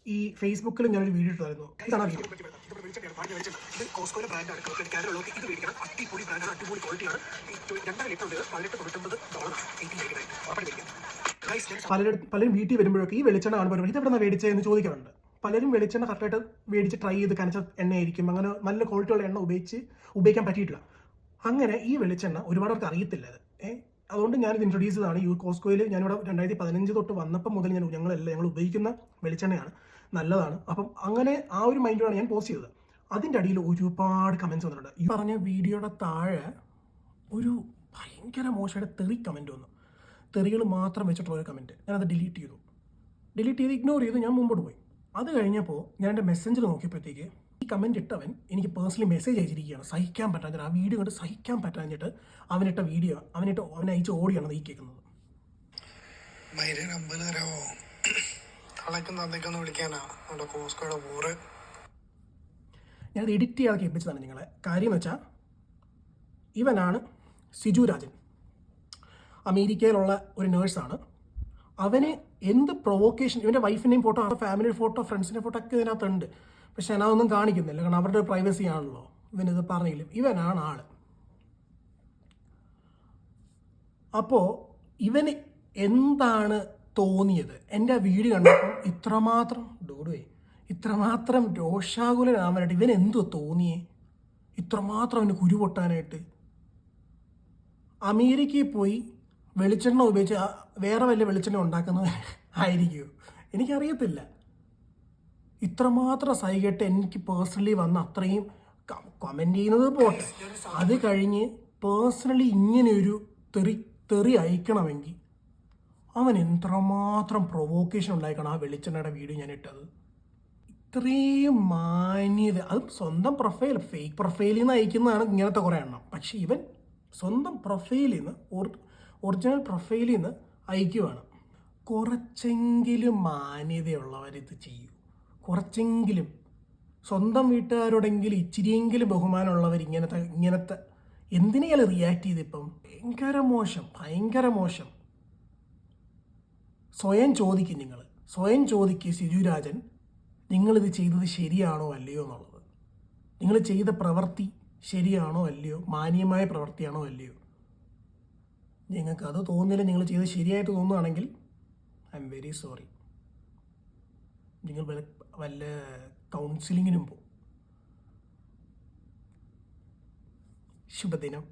ഈ ഫേസ്ബുക്കിൽ ഞാനൊരു വീഡിയോ ഇട്ടായിരുന്നു. ഇതാണ് വീഡിയോ. പലരും വീട്ടിൽ വരുമ്പോഴൊക്കെ ഈ വെളിച്ചെണ്ണ കാണുമ്പോൾ ഇത് എവിടെ നിന്നാണ് മേടിച്ചത് എന്ന് ചോദിക്കാറുണ്ട്. പലരും വെളിച്ചെണ്ണ കറക്റ്റായിട്ട് മേടിച്ച് ട്രൈ ചെയ്ത് കനച്ച എണ്ണയായിരിക്കും. അങ്ങനെ നല്ല ക്വാളിറ്റിയുള്ള എണ്ണ ഉപയോഗിക്കാൻ പറ്റിയിട്ടില്ല. അങ്ങനെ ഈ വെളിച്ചെണ്ണ ഒരുപാട് പേർക്ക് അറിയത്തില്ല. അതുകൊണ്ട് ഞാനിത് ഇൻട്രൊഡ്യൂസ് ചെയ്തതാണ്. കോസ്കോയിൽ ഞാനിവിടെ 2015 തൊട്ട് വന്നപ്പോൾ മുതൽ ഞങ്ങൾ ഉപയോഗിക്കുന്ന വെളിച്ചെണ്ണയാണ്, നല്ലതാണ്. അപ്പം അങ്ങനെ ആ ഒരു മൈൻഡിലാണ് ഞാൻ പോസ്റ്റ് ചെയ്തത്. അതിൻ്റെ അടിയിൽ ഒരുപാട് കമൻറ്റ്സ് വന്നിട്ടുണ്ട്. ഈ പറഞ്ഞ വീഡിയോയുടെ താഴെ ഒരു ഭയങ്കര മോശയുടെ തെറി കമൻറ്റ് വന്നു. തെറികൾ മാത്രം വെച്ചിട്ടുള്ള ഒരു കമൻറ്റ്. ഞാനത് ഡിലീറ്റ് ചെയ്ത് ഇഗ്നോർ ചെയ്ത് ഞാൻ മുമ്പോട്ട് പോയി. അത് കഴിഞ്ഞപ്പോൾ ഞാൻ എൻ്റെ മെസ്സഞ്ചർ നോക്കിയപ്പോഴത്തേക്ക് ഈ കമൻറ്റ് ഇട്ടവൻ എനിക്ക് പേഴ്സണലി മെസ്സേജ് അയച്ചിരിക്കുകയാണ്. സഹിക്കാൻ പറ്റാഞ്ഞിട്ട്, ആ വീഡിയോ കണ്ട് സഹിക്കാൻ പറ്റാഞ്ഞിട്ട് അവൻ അയച്ച ഓടിയാണ് ഈ കേൾക്കുന്നത്. ഞാനത് എഡിറ്റ് ചെയ്യാതെ കേൾപ്പിച്ചതാണ് നിങ്ങളെ. കാര്യം എന്ന് വെച്ചാൽ ഇവനാണ് സിജു രാജൻ. അമേരിക്കയിലുള്ള ഒരു നേഴ്സാണ്. അവന് എന്ത് പ്രൊവോക്കേഷൻ, ഇവൻ്റെ വൈഫിൻ്റെയും ഫോട്ടോ, അവരുടെ ഫാമിലിയുടെ ഫോട്ടോ, ഫ്രണ്ട്സിൻ്റെ ഫോട്ടോ ഒക്കെ ഇതിനകത്തുണ്ട്. പക്ഷെ ഞാനതൊന്നും കാണിക്കുന്നില്ല, കാരണം അവരുടെ പ്രൈവസി ആണല്ലോ. ഇവനിത് പറഞ്ഞെങ്കിലും ഇവനാണ് ആള്. അപ്പോൾ ഇവന് എന്താണ് തോന്നിയത്? എൻ്റെ വീഡിയോ കണ്ടപ്പോൾ ഇത്രമാത്രം രോഷാകുലനാവാനായിട്ട് ഇവൻ എന്തോ തോന്നിയേ? ഇത്രമാത്രം അവന് കുരുപൊട്ടാനായിട്ട്? അമേരിക്കയിൽ പോയി വെളിച്ചെണ്ണ ഉപയോഗിച്ച് വേറെ വല്ല വെളിച്ചെണ്ണ ഉണ്ടാക്കുന്നത് ആയിരിക്കുമോ? എനിക്കറിയത്തില്ല. ഇത്രമാത്രം സഹികെട്ട് എനിക്ക് പേഴ്സണലി വന്ന അത്രയും കമൻറ്റ് ചെയ്യുന്നത് പോട്ടെ, അത് കഴിഞ്ഞ് പേഴ്സണലി ഇങ്ങനെയൊരു തെറി അയക്കണമെങ്കിൽ അവൻ എത്രമാത്രം പ്രൊവോക്കേഷൻ ഉണ്ടായിക്കണം ആ വെളിച്ചെണ്ണയുടെ വീഡിയോ ഞാൻ ഇട്ടത്. ഇത്രയും മാന്യത, അതും സ്വന്തം പ്രൊഫൈൽ, ഫേക്ക് പ്രൊഫൈലിൽ നിന്ന് അയക്കുന്നതാണ് ഇങ്ങനത്തെ കുറേ എണ്ണം. പക്ഷെ ഇവൻ സ്വന്തം പ്രൊഫൈലിൽ നിന്ന്, ഒറിജിനൽ പ്രൊഫൈലിൽ നിന്ന് അയക്കുവാണ്. കുറച്ചെങ്കിലും മാന്യതയുള്ളവരിത് ചെയ്യൂ. കുറച്ചെങ്കിലും സ്വന്തം വീട്ടുകാരോടെങ്കിലും ഇച്ചിരിയെങ്കിലും ബഹുമാനമുള്ളവർ ഇങ്ങനത്തെ എന്തിനെയാണ് റിയാക്ട് ചെയ്തിപ്പം? ഭയങ്കര മോശം. സ്വയം ചോദിക്കും സിജു രാജൻ, നിങ്ങളിത് ചെയ്തത് ശരിയാണോ അല്ലയോ എന്നുള്ളത്. നിങ്ങൾ ചെയ്ത പ്രവൃത്തി ശരിയാണോ അല്ലയോ, മാന്യമായ പ്രവൃത്തിയാണോ അല്ലയോ? നിങ്ങൾക്ക് അത് തോന്നില്ല, നിങ്ങൾ ചെയ്ത് ശരിയായിട്ട് തോന്നുകയാണെങ്കിൽ ഐ എം വെരി സോറി. നിങ്ങൾ വല്ല കൗൺസിലിങ്ങിനും പോകും. ശുഭദിനം.